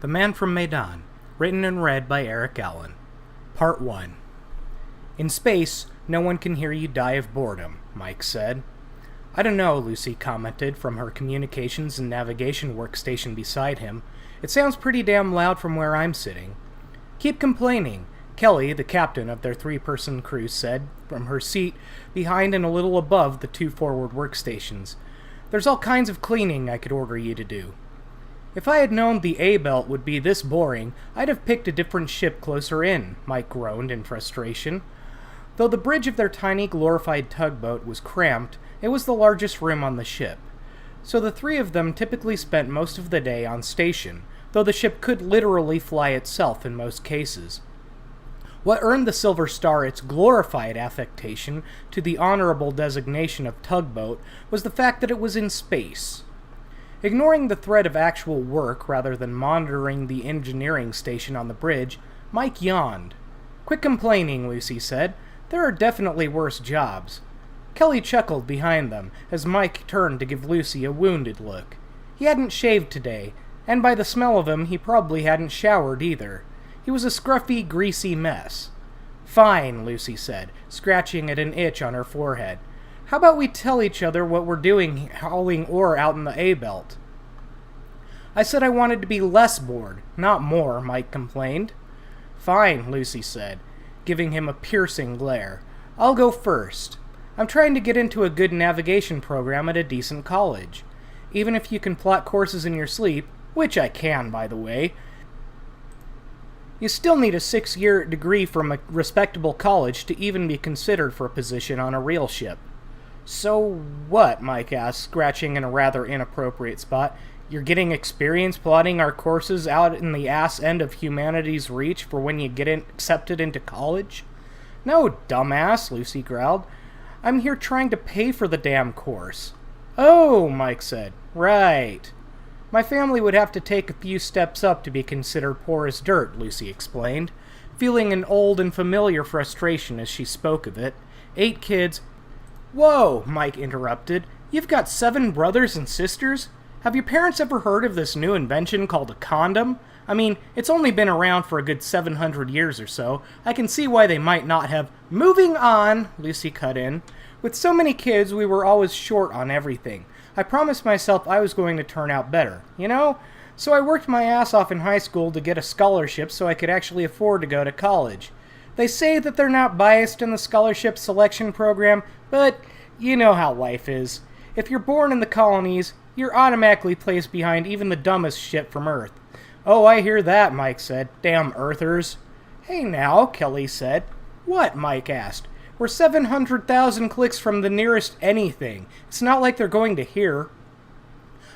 The Man from Medan, written and read by Eric Allen. Part 1. In space, no one can hear you die of boredom, Mike said. I don't know, Lucy commented from her communications and navigation workstation beside him. It sounds pretty damn loud from where I'm sitting. Keep complaining, Kelly, the captain of their three-person crew, said from her seat behind and a little above the two forward workstations. There's all kinds of cleaning I could order you to do. If I had known the A-belt would be this boring, I'd have picked a different ship closer in, Mike groaned in frustration. Though the bridge of their tiny glorified tugboat was cramped, it was the largest room on the ship. So the three of them typically spent most of the day on station, though the ship could literally fly itself in most cases. What earned the Silver Star its glorified affectation to the honorable designation of tugboat was the fact that it was in space. Ignoring the threat of actual work rather than monitoring the engineering station on the bridge, Mike yawned. Quit complaining, Lucy said. There are definitely worse jobs. Kelly chuckled behind them as Mike turned to give Lucy a wounded look. He hadn't shaved today, and by the smell of him, he probably hadn't showered either. He was a scruffy, greasy mess. Fine, Lucy said, scratching at an itch on her forehead. How about we tell each other what we're doing hauling ore out in the A-belt? I said I wanted to be less bored, not more, Mike complained. Fine, Lucy said, giving him a piercing glare. I'll go first. I'm trying to get into a good navigation program at a decent college. Even if you can plot courses in your sleep, which I can, by the way, you still need a 6-year degree from a respectable college to even be considered for a position on a real ship. So what? Mike asked, scratching in a rather inappropriate spot. You're getting experience plotting our courses out in the ass end of humanity's reach for when you get accepted into college? No, dumbass, Lucy growled. I'm here trying to pay for the damn course. Oh, Mike said. Right. My family would have to take a few steps up to be considered poor as dirt, Lucy explained, feeling an old and familiar frustration as she spoke of it. 8 kids. Whoa, Mike interrupted. You've got 7 brothers and sisters? Have your parents ever heard of this new invention called a condom? I mean, it's only been around for a good 700 years or so. I can see why they might not have. Moving on, Lucy cut in. With so many kids, we were always short on everything. I promised myself I was going to turn out better, you know? So I worked my ass off in high school to get a scholarship so I could actually afford to go to college. They say that they're not biased in the scholarship selection program, but you know how life is. If you're born in the colonies, you're automatically placed behind even the dumbest shit from Earth. Oh, I hear that, Mike said. Damn Earthers. Hey now, Kelly said. What? Mike asked. We're 700,000 clicks from the nearest anything. It's not like they're going to hear.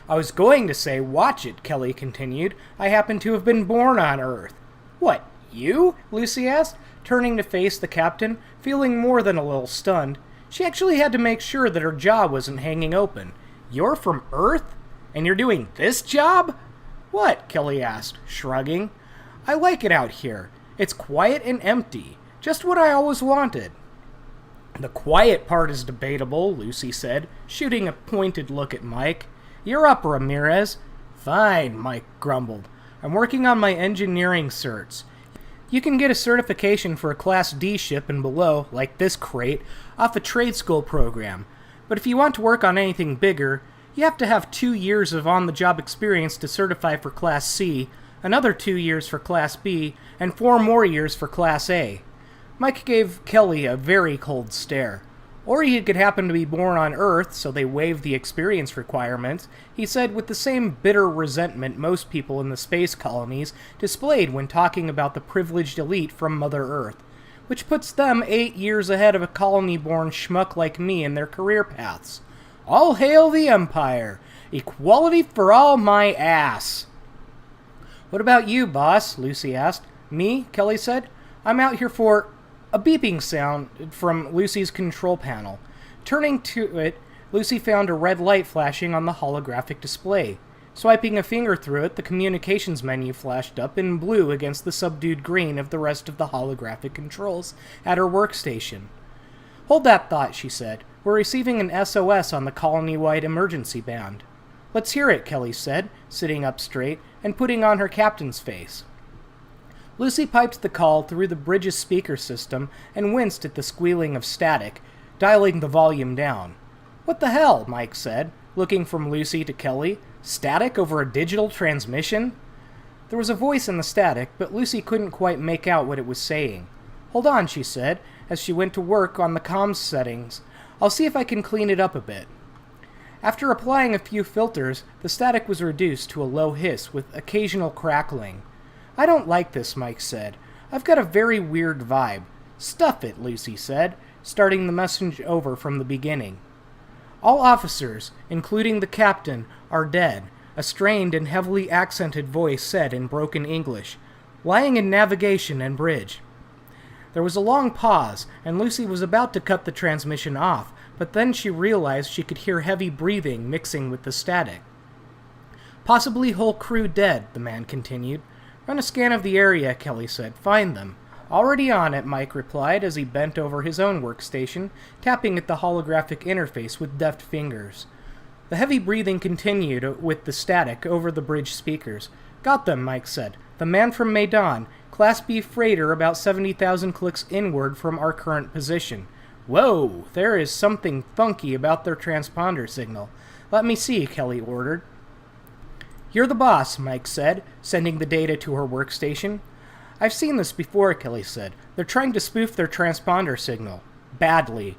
I was going to say, watch it, Kelly continued. I happen to have been born on Earth. What, you? Lucy asked, turning to face the captain, feeling more than a little stunned. She actually had to make sure that her jaw wasn't hanging open. You're from Earth? And you're doing this job? What? Kelly asked, shrugging. I like it out here. It's quiet and empty. Just what I always wanted. The quiet part is debatable, Lucy said, shooting a pointed look at Mike. You're up, Ramirez. Fine, Mike grumbled. I'm working on my engineering certs. You can get a certification for a Class D ship and below, like this crate, off a trade school program. But if you want to work on anything bigger, you have to have 2 years of on-the-job experience to certify for Class C, another 2 years for Class B, and 4 more years for Class A. Mike gave Kelly a very cold stare. Or he could happen to be born on Earth, so they waived the experience requirements, he said with the same bitter resentment most people in the space colonies displayed when talking about the privileged elite from Mother Earth, which puts them 8 years ahead of a colony-born schmuck like me in their career paths. All hail the Empire! Equality for all my ass! What about you, boss? Lucy asked. Me? Kelly said. I'm out here for... A beeping sound from Lucy's control panel. Turning to it, Lucy found a red light flashing on the holographic display. Swiping a finger through it, the communications menu flashed up in blue against the subdued green of the rest of the holographic controls at her workstation. Hold that thought, she said. We're receiving an SOS on the colony-wide emergency band. Let's hear it, Kelly said, sitting up straight and putting on her captain's face. Lucy piped the call through the bridge's speaker system and winced at the squealing of static, dialing the volume down. What the hell? Mike said, looking from Lucy to Kelly. Static over a digital transmission? There was a voice in the static, but Lucy couldn't quite make out what it was saying. Hold on, she said, as she went to work on the comms settings. I'll see if I can clean it up a bit. After applying a few filters, the static was reduced to a low hiss with occasional crackling. I don't like this, Mike said. I've got a very weird vibe. Stuff it, Lucy said, starting the message over from the beginning. All officers, including the captain, are dead, a strained and heavily accented voice said in broken English, lying in navigation and bridge. There was a long pause, and Lucy was about to cut the transmission off, but then she realized she could hear heavy breathing mixing with the static. Possibly whole crew dead, the man continued. Run a scan of the area, Kelly said. Find them. Already on it, Mike replied as he bent over his own workstation, tapping at the holographic interface with deft fingers. The heavy breathing continued with the static over the bridge speakers. Got them, Mike said. The man from Medan, Class B freighter about 70,000 clicks inward from our current position. Whoa, there is something funky about their transponder signal. Let me see, Kelly ordered. You're the boss, Mike said, sending the data to her workstation. I've seen this before, Kelly said. They're trying to spoof their transponder signal. Badly.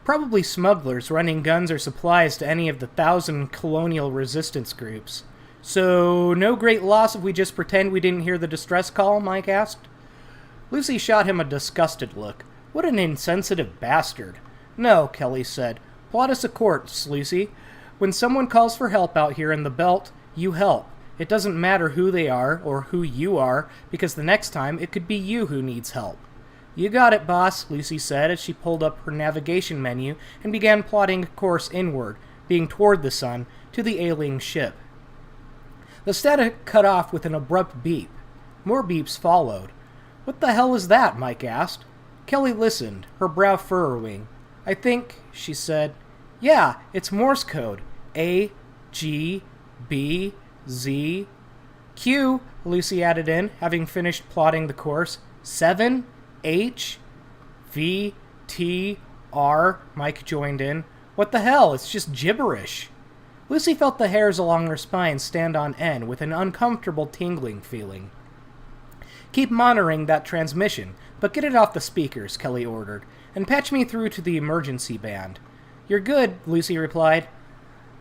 Probably smugglers running guns or supplies to any of the 1,000 colonial resistance groups. So, no great loss if we just pretend we didn't hear the distress call? Mike asked. Lucy shot him a disgusted look. What an insensitive bastard. No, Kelly said. Plot us a course, Lucy. When someone calls for help out here in the belt, you help. It doesn't matter who they are or who you are, because the next time it could be you who needs help. You got it, boss, Lucy said as she pulled up her navigation menu and began plotting a course inward, being toward the sun, to the ailing ship. The static cut off with an abrupt beep. More beeps followed. What the hell is that? Mike asked. Kelly listened, her brow furrowing. I think, she said. Yeah, it's Morse code. A, G, B, Z, Q, Lucy added in, having finished plotting the course. 7, H, V, T, R, Mike joined in. What the hell? It's just gibberish. Lucy felt the hairs along her spine stand on end with an uncomfortable tingling feeling. Keep monitoring that transmission, but get it off the speakers, Kelly ordered, and patch me through to the emergency band. You're good, Lucy replied.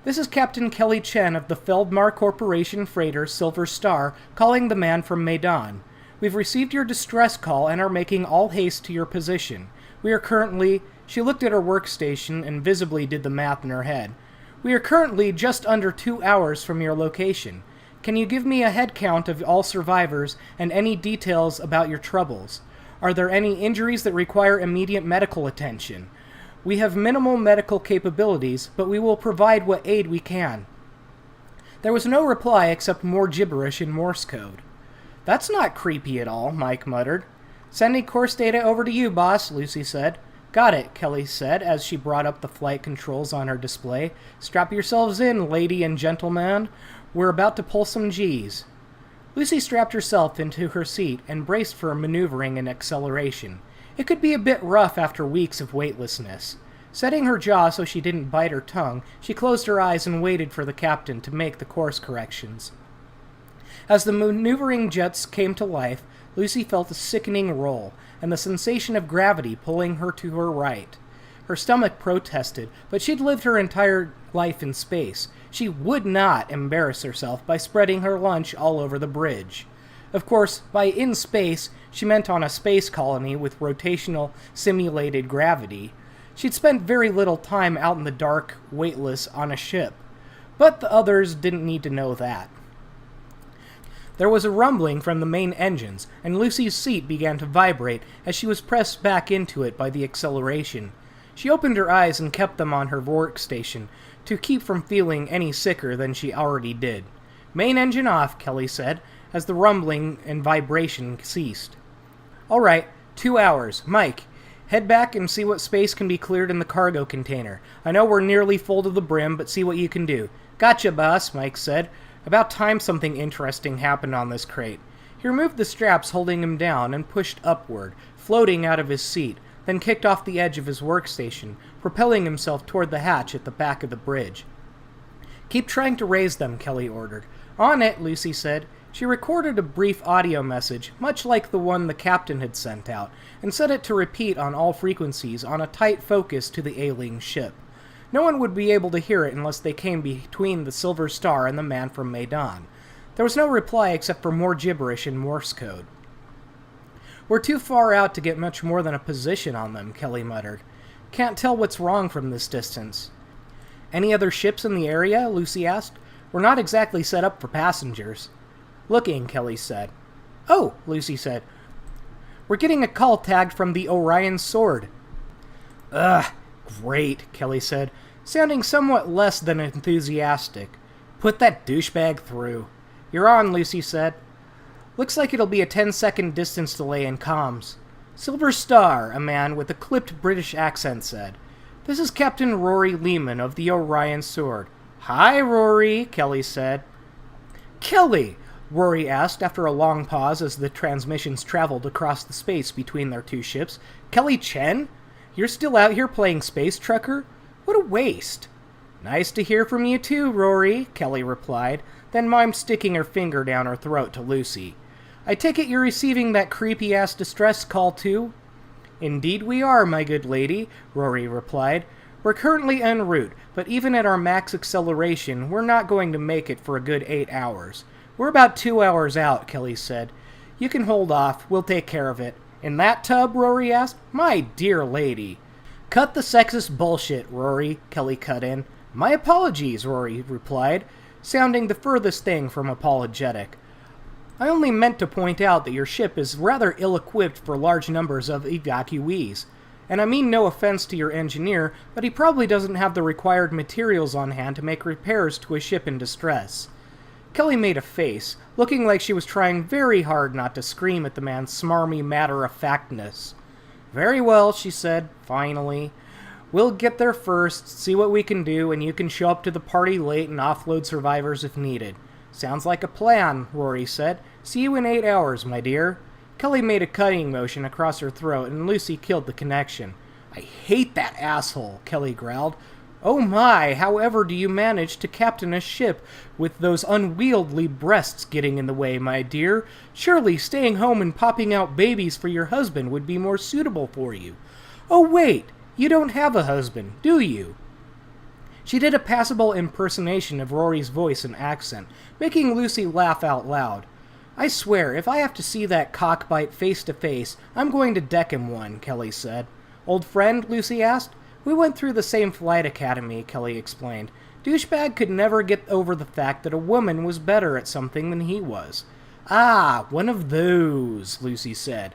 This is Captain Kelly Chen of the Feldmar Corporation freighter Silver Star calling the man from Medan. We've received your distress call and are making all haste to your position. We are currently... She looked at her workstation and visibly did the math in her head. We are currently just under 2 hours from your location. Can you give me a head count of all survivors and any details about your troubles? Are there any injuries that require immediate medical attention? We have minimal medical capabilities, but we will provide what aid we can. There was no reply except more gibberish in Morse code. That's not creepy at all, Mike muttered. Sending course data over to you, boss, Lucy said. Got it, Kelly said as she brought up the flight controls on her display. Strap yourselves in, lady and gentleman. We're about to pull some G's. Lucy strapped herself into her seat and braced for maneuvering and acceleration. It could be a bit rough after weeks of weightlessness. Setting her jaw so she didn't bite her tongue, she closed her eyes and waited for the captain to make the course corrections. As the maneuvering jets came to life, Lucy felt a sickening roll, and the sensation of gravity pulling her to her right. Her stomach protested, but she'd lived her entire life in space. She would not embarrass herself by spreading her lunch all over the bridge. Of course, by in space, she meant on a space colony with rotational simulated gravity. She'd spent very little time out in the dark, weightless, on a ship. But the others didn't need to know that. There was a rumbling from the main engines, and Lucy's seat began to vibrate as she was pressed back into it by the acceleration. She opened her eyes and kept them on her workstation, to keep from feeling any sicker than she already did. Main engine off, Kelly said, as the rumbling and vibration ceased. All right, 2 hours. Mike, head back and see what space can be cleared in the cargo container. I know we're nearly full to the brim, but see what you can do. Gotcha, boss, Mike said. About time something interesting happened on this crate. He removed the straps holding him down and pushed upward, floating out of his seat, then kicked off the edge of his workstation, propelling himself toward the hatch at the back of the bridge. Keep trying to raise them, Kelly ordered. On it, Lucy said. She recorded a brief audio message, much like the one the captain had sent out, and set it to repeat on all frequencies on a tight focus to the ailing ship. No one would be able to hear it unless they came between the Silver Star and the man from Medan. There was no reply except for more gibberish in Morse code. We're too far out to get much more than a position on them, Kelly muttered. Can't tell what's wrong from this distance. Any other ships in the area? Lucy asked. We're not exactly set up for passengers. Looking, Kelly said. Oh, Lucy said. We're getting a call tagged from the Orion Sword. Ugh, great, Kelly said, sounding somewhat less than enthusiastic. Put that douchebag through. You're on, Lucy said. Looks like it'll be a 10-second distance delay in comms. Silver Star, a man with a clipped British accent said. This is Captain Rory Lehman of the Orion Sword. Hi, Rory, Kelly said. Kelly, Rory asked after a long pause as the transmissions traveled across the space between their two ships. Kelly Chen? You're still out here playing space trucker? What a waste. Nice to hear from you too, Rory, Kelly replied, then mimed sticking her finger down her throat to Lucy. I take it you're receiving that creepy-ass distress call too? Indeed we are, my good lady, Rory replied. We're currently en route, but even at our max acceleration, we're not going to make it for a good 8 hours. We're about 2 hours out, Kelly said. You can hold off. We'll take care of it. In that tub? Rory asked. My dear lady. Cut the sexist bullshit, Rory, Kelly cut in. My apologies, Rory replied, sounding the furthest thing from apologetic. I only meant to point out that your ship is rather ill-equipped for large numbers of evacuees. And I mean no offense to your engineer, but he probably doesn't have the required materials on hand to make repairs to a ship in distress. Kelly made a face, looking like she was trying very hard not to scream at the man's smarmy matter-of-factness. Very well, she said, finally. We'll get there first, see what we can do, and you can show up to the party late and offload survivors if needed. Sounds like a plan, Rory said. See you in 8 hours, my dear. Kelly made a cutting motion across her throat, and Lucy killed the connection. I hate that asshole, Kelly growled. Oh my, however do you manage to captain a ship with those unwieldy breasts getting in the way, my dear? Surely staying home and popping out babies for your husband would be more suitable for you. Oh wait, you don't have a husband, do you? She did a passable impersonation of Rory's voice and accent, making Lucy laugh out loud. I swear, if I have to see that cockbite face to face, I'm going to deck him one, Kelly said. Old friend? Lucy asked. We went through the same flight academy, Kelly explained. Douchebag could never get over the fact that a woman was better at something than he was. Ah, one of those, Lucy said.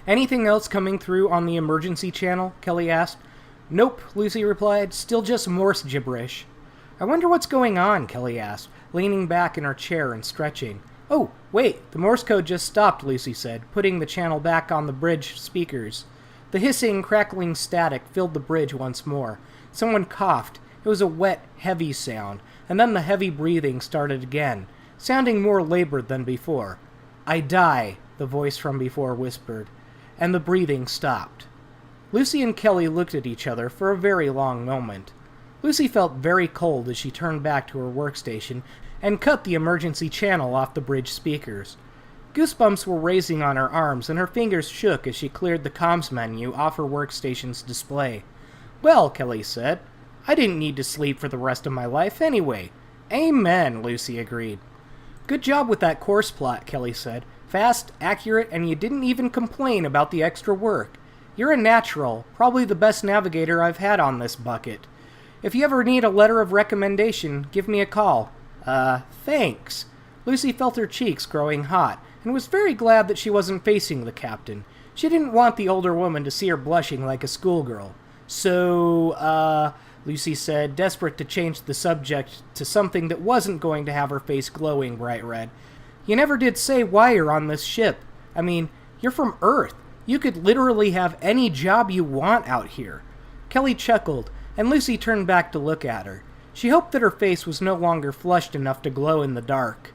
Anything else coming through on the emergency channel? Kelly asked. Nope, Lucy replied. Still just Morse gibberish. I wonder what's going on, Kelly asked, leaning back in her chair and stretching. Oh, wait, the Morse code just stopped, Lucy said, putting the channel back on the bridge speakers. The hissing, crackling static filled the bridge once more. Someone coughed. It was a wet, heavy sound, and then the heavy breathing started again, sounding more labored than before. I die, the voice from before whispered, and the breathing stopped. Lucy and Kelly looked at each other for a very long moment. Lucy felt very cold as she turned back to her workstation and cut the emergency channel off the bridge speakers. Goosebumps were raising on her arms, and her fingers shook as she cleared the comms menu off her workstation's display. Well, Kelly said, I didn't need to sleep for the rest of my life anyway. Amen, Lucy agreed. Good job with that course plot, Kelly said. Fast, accurate, and you didn't even complain about the extra work. You're a natural, probably the best navigator I've had on this bucket. If you ever need a letter of recommendation, give me a call. Thanks. Lucy felt her cheeks growing hot, and was very glad that she wasn't facing the captain. She didn't want the older woman to see her blushing like a schoolgirl. So, Lucy said, desperate to change the subject to something that wasn't going to have her face glowing bright red. You never did say why you're on this ship. I mean, you're from Earth. You could literally have any job you want out here. Kelly chuckled, and Lucy turned back to look at her. She hoped that her face was no longer flushed enough to glow in the dark.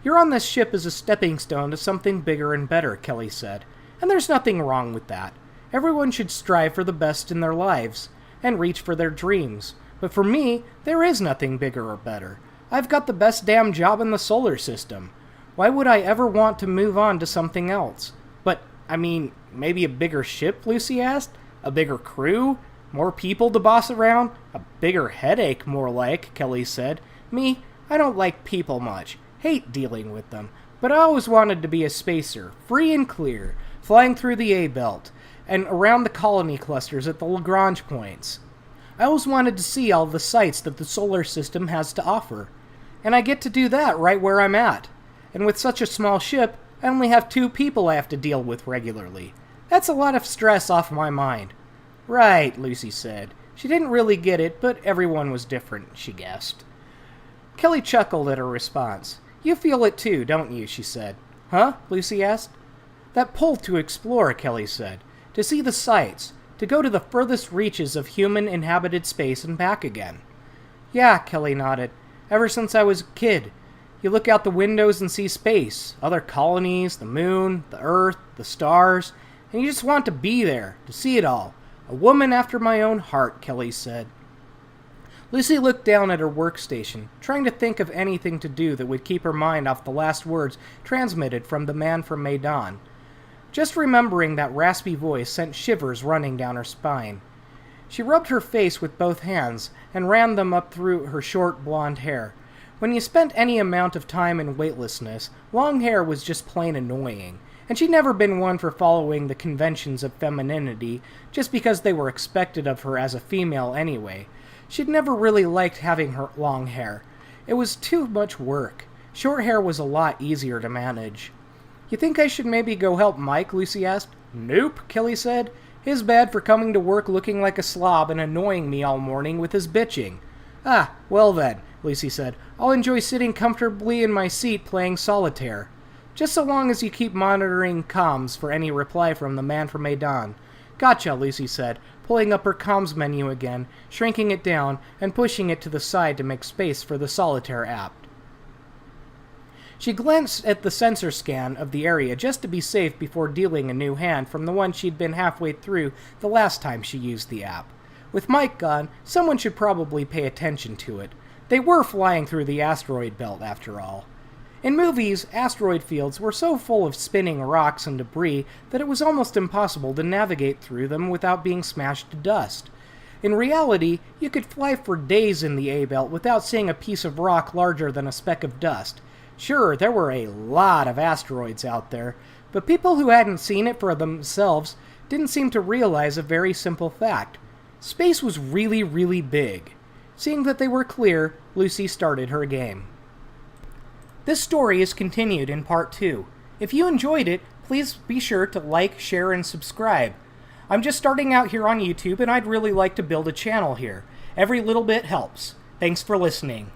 "You're on this ship as a stepping stone to something bigger and better," Kelly said. "And there's nothing wrong with that. Everyone should strive for the best in their lives, and reach for their dreams. But for me, there is nothing bigger or better. I've got the best damn job in the solar system. Why would I ever want to move on to something else?" "But, maybe a bigger ship?" Lucy asked. "A bigger crew? More people to boss around? A bigger headache, more like," Kelly said. "Me, I don't like people much. Hate dealing with them. But I always wanted to be a spacer, free and clear, flying through the A-belt, and around the colony clusters at the Lagrange points. I always wanted to see all the sights that the solar system has to offer. And I get to do that right where I'm at. And with such a small ship, I only have 2 people I have to deal with regularly. That's a lot of stress off my mind." "Right," Lucy said. She didn't really get it, but everyone was different, she guessed. Kelly chuckled at her response. "You feel it too, don't you?" she said. "Huh?" Lucy asked. "That pull to explore," Kelly said. "To see the sights. To go to the furthest reaches of human-inhabited space and back again." "Yeah," Kelly nodded. "Ever since I was a kid. You look out the windows and see space, other colonies, the moon, the earth, the stars, and you just want to be there, to see it all. A woman after my own heart," Kelly said. Lucy looked down at her workstation, trying to think of anything to do that would keep her mind off the last words transmitted from the man from Medan. Just remembering that raspy voice sent shivers running down her spine. She rubbed her face with both hands and ran them up through her short blonde hair. When you spent any amount of time in weightlessness, long hair was just plain annoying, and she'd never been one for following the conventions of femininity just because they were expected of her as a female anyway. She'd never really liked having her long hair. It was too much work. Short hair was a lot easier to manage. "You think I should maybe go help Mike?" Lucy asked. "Nope," Kelly said. "He's bad for coming to work looking like a slob and annoying me all morning with his bitching." "Ah, well then," Lucy said. "I'll enjoy sitting comfortably in my seat playing solitaire. Just so long as you keep monitoring comms for any reply from the man from Medan." "Gotcha," Lucy said, pulling up her comms menu again, shrinking it down, and pushing it to the side to make space for the solitaire app. She glanced at the sensor scan of the area just to be safe before dealing a new hand from the one she'd been halfway through the last time she used the app. With Mike gone, someone should probably pay attention to it. They were flying through the asteroid belt, after all. In movies, asteroid fields were so full of spinning rocks and debris that it was almost impossible to navigate through them without being smashed to dust. In reality, you could fly for days in the A-belt without seeing a piece of rock larger than a speck of dust. Sure, there were a lot of asteroids out there, but people who hadn't seen it for themselves didn't seem to realize a very simple fact. Space was really, really big. Seeing that they were clear, Lucy started her game. This story is continued in part 2. If you enjoyed it, please be sure to like, share, and subscribe. I'm just starting out here on YouTube, and I'd really like to build a channel here. Every little bit helps. Thanks for listening.